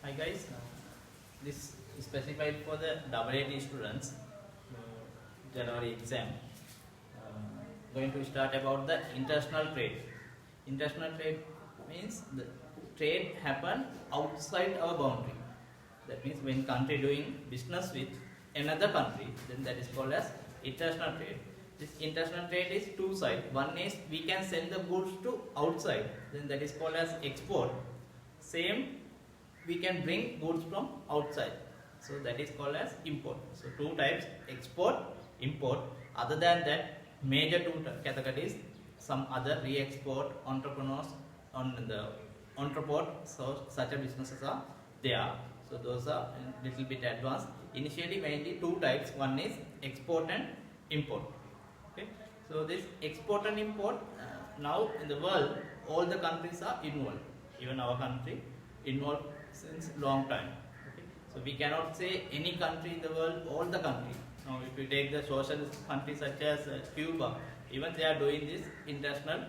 Hi guys, this is specified for the AA students January exam. Going to start about the international trade. International trade means the trade happen outside our boundary. That means when country doing business with another country, then that is called as international trade. This international trade is two sides. One is we can send the goods to outside, then that is called as export. Same, we can bring goods from outside, so that is called as import. So two types, export, import. Other than that, major two categories, some other re-export, entrepreneurs on the entreport, so such a businesses are there. So those are a little bit advanced. Initially mainly two types, one is export and import. Okay, so this export and import, now in the world all the countries are involved, even our country involved since long time. Okay, so we cannot say any country in the world, all the country. Now if you take the socialist countries such as Cuba, even they are doing this international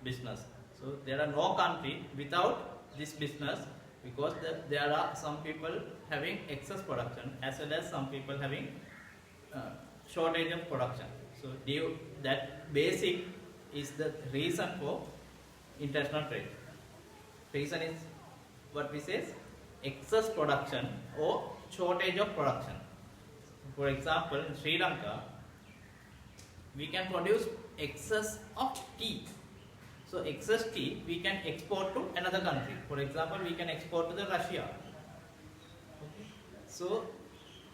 business. So there are no country without this business, because there are some people having excess production as well as some people having shortage of production. So due that basic is the reason for international trade. Reason is what we say, excess production or shortage of production. For example, in Sri Lanka, we can produce excess of tea. So excess tea we can export to another country. For example, we can export to the Russia. Okay. So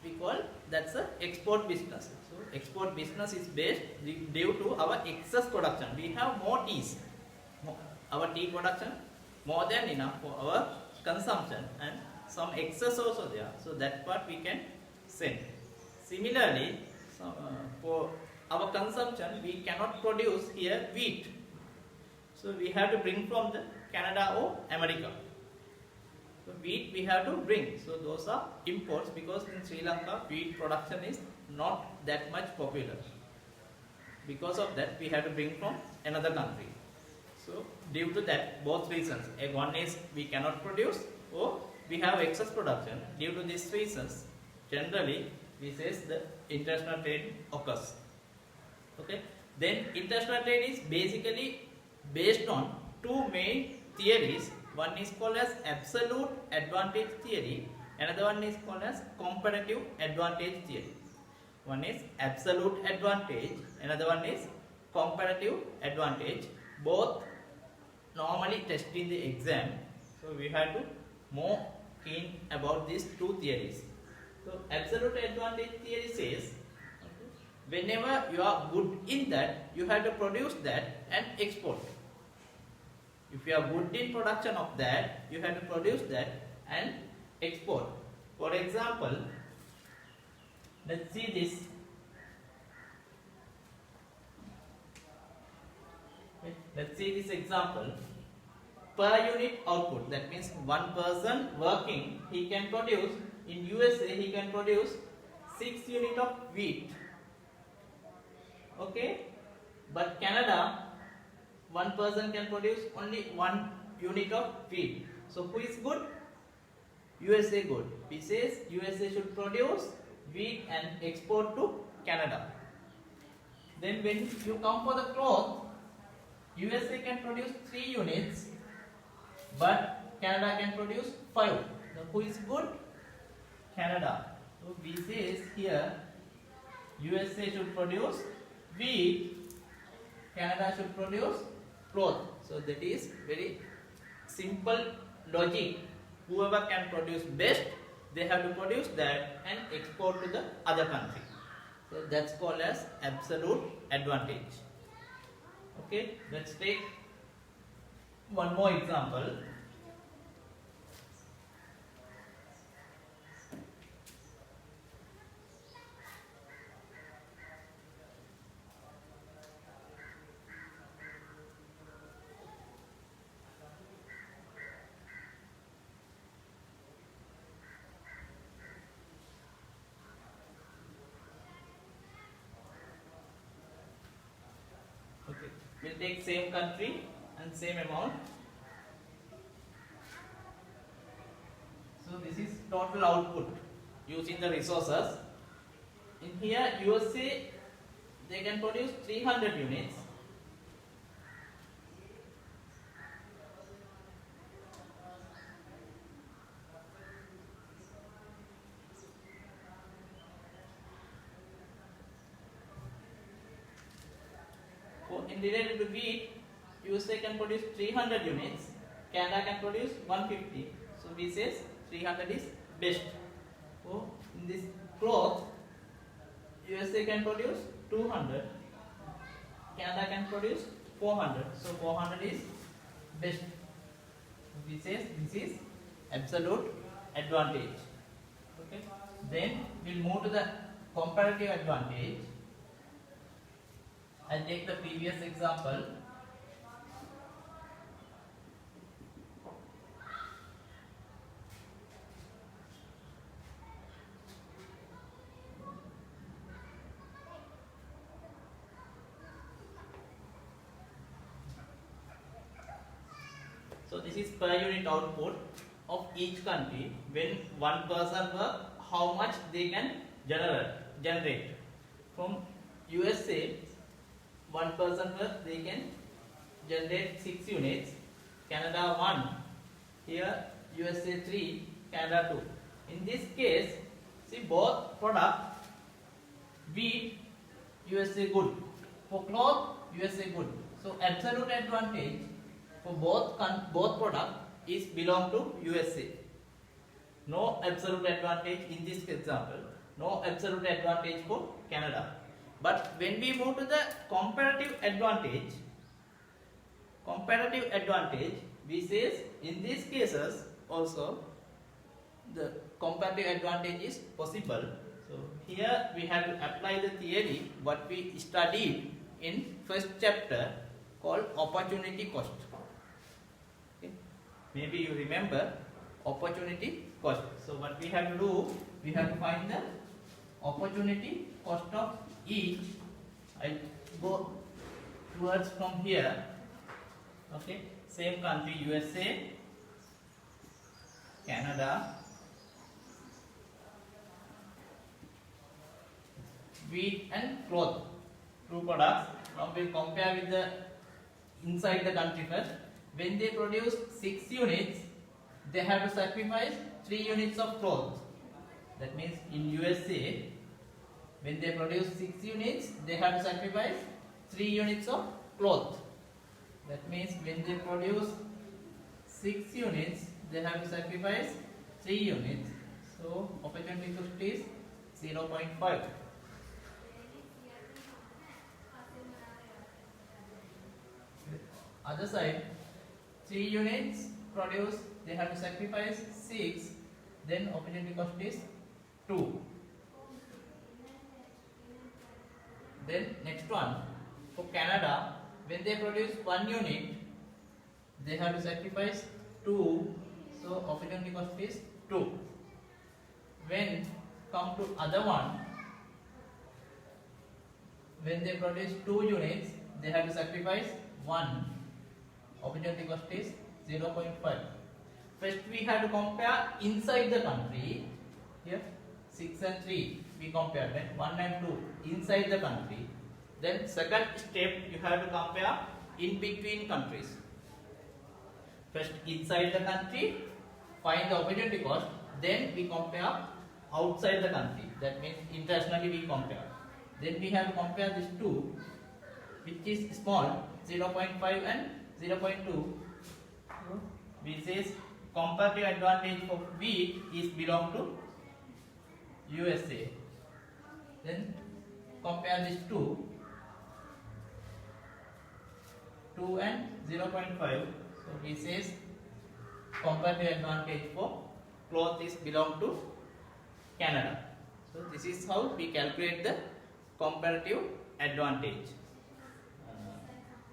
we call that's a export business. So export business is based due to our excess production. We have more teas, our tea production more than enough for our consumption, and some excess also there. So that part we can send. Similarly, for our consumption, we cannot produce here wheat. So we have to bring from the Canada or America. So wheat we have to bring. So those are imports, because in Sri Lanka wheat production is not that much popular. Because of that we have to bring from another country. So due to that, both reasons, one is we cannot produce or we have excess production. Due to these reasons, generally we say the international trade occurs. Okay. Then international trade is basically based on two main theories. One is called as absolute advantage theory, another one is called as comparative advantage theory. One is absolute advantage, another one is comparative advantage. Both normally tested in the exam, so we have to more keen about these two theories. So absolute advantage theory says, whenever you are good in that, you have to produce that and export. If you are good in production of that, you have to produce that and export. For example, let's see this. Let's see this example. Per unit output, that means one person working, he can produce, in USA he can produce 6 units of wheat. Okay, but Canada, one person can produce only 1 unit of wheat. So who is good? USA good. We says USA should produce wheat and export to Canada. Then when you come for the cloth, USA can produce 3 units, but Canada can produce 5. Now who is good? Canada. So we says here USA should produce wheat, Canada should produce cloth. So that is very simple logic. Whoever can produce best, they have to produce that and export to the other country. So that's called as absolute advantage. Okay, let's take one more example. Okay, we'll take same country and same amount. this is total output using the resources. In here USA they can produce 300 units. In related to wheat, USA can produce 300 units, Canada can produce 150. So we say 300 is best. So in this cloth, USA can produce 200, Canada can produce 400. So 400 is best. So we say this is absolute advantage. Okay. Then we'll move to the comparative advantage. I'll take the previous example. So this is per unit output of each country. When one person work, how much they can generate. From USA, one person work, they can generate 6 units. Canada 1, here USA 3, Canada 2. In this case, see both product, wheat USA good, for cloth USA good. So absolute advantage for both product is belong to USA. No absolute advantage in this example. No absolute advantage for Canada. But when we move to the comparative advantage, we say in these cases also the comparative advantage is possible. So here we have to apply the theory what we studied in first chapter called opportunity cost. Okay. Maybe you remember opportunity cost. So what we have to do, we have to find the opportunity cost of each. I go towards from here. Okay, same country USA, Canada, wheat and cloth, two products. Now we will compare with the inside the country first. When they produce 6 units, they have to sacrifice 3 units of cloth. That means in USA, when they produce 6 units, they have to sacrifice 3 units of cloth. That means when they produce 6 units, they have to sacrifice 3 units. So opportunity cost is 0.5. Other side, 3 units produce, they have to sacrifice 6. Then opportunity cost is 2. Then next one, for Canada, when they produce 1 unit, they have to sacrifice 2. So opportunity cost is 2. When come to other one, when they produce 2 units, they have to sacrifice 1. Opportunity cost is 0.5. First we have to compare inside the country. Here 6 and 3 we compare, then 1 and 2 inside the country. Then second step you have to compare in between countries. First inside the country, find the opportunity cost, then we compare outside the country. That means internationally we compare. Then we have to compare these two, which is small, 0.5 and 0.2. We say comparative advantage for wheat is belong to USA. Then compare these two, 2 and 0.5. So we says comparative advantage for cloth is belong to Canada. So this is how we calculate the comparative advantage.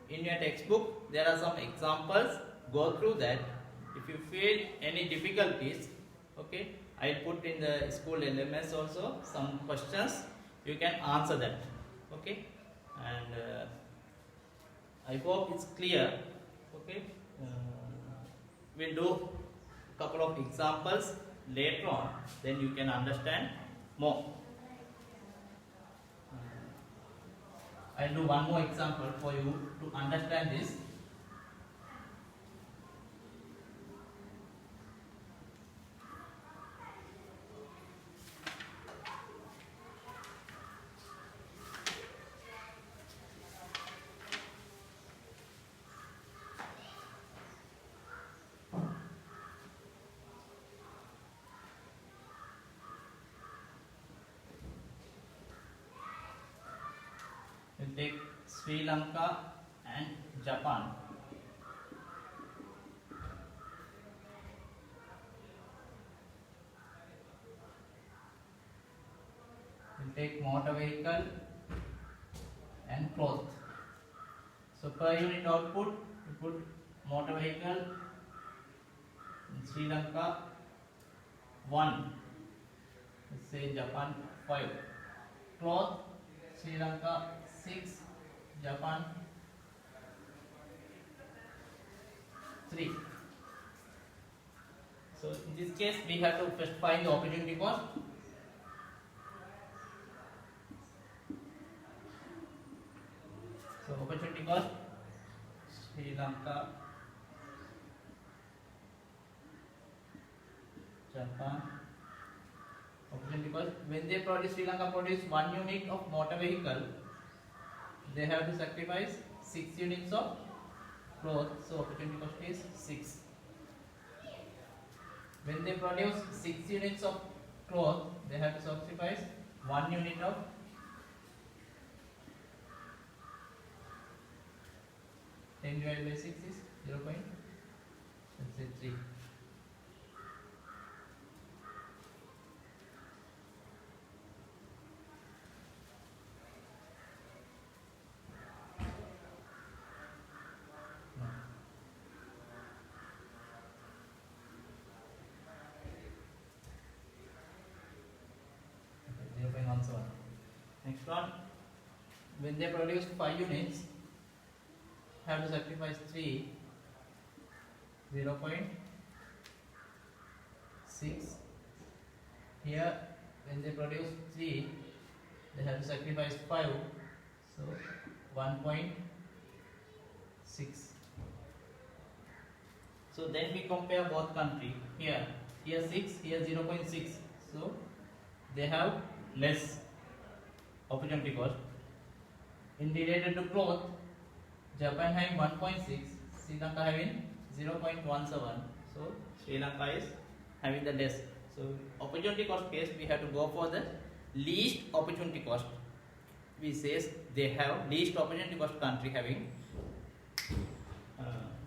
In your textbook there are some examples, go through that. If you feel any difficulties, okay, I put in the school LMS also some questions, you can answer that. Okay, and I hope it's clear. Okay, we'll do a couple of examples later on, then you can understand more. I'll do one more example for you to understand this. We'll take Sri Lanka and Japan. We'll take motor vehicle and cloth. So per unit output, we put motor vehicle in Sri Lanka 1. Let's say Japan 5. Cloth Sri Lanka 6, Japan 3. So in this case we have to first find the opportunity cost. So opportunity cost Sri Lanka, Japan. Opportunity cost, when they produce, Sri Lanka produce 1 unit of motor vehicle, they have to sacrifice 6 units of cloth. So opportunity cost is 6. When they produce 6 units of cloth, they have to sacrifice 1 unit of 10 divided by 6 is 0. Let's say 3. Next one, when they produce 5 units, have to sacrifice 3, 0.6. Here, when they produce 3, they have to sacrifice 5, so 1.6. So then we compare both country. Here 6, here 0.6. So they have less opportunity cost. In related to cloth, Japan having 1.6, Sri Lanka having 0.17. So Sri Lanka is having the less. So opportunity cost case, we have to go for the least opportunity cost. We says they have least opportunity cost country having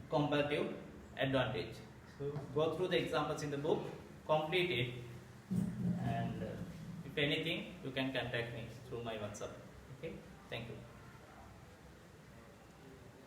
comparative advantage. So go through the examples in the book, complete it, and if anything, you can contact me through my WhatsApp. Okay, thank you.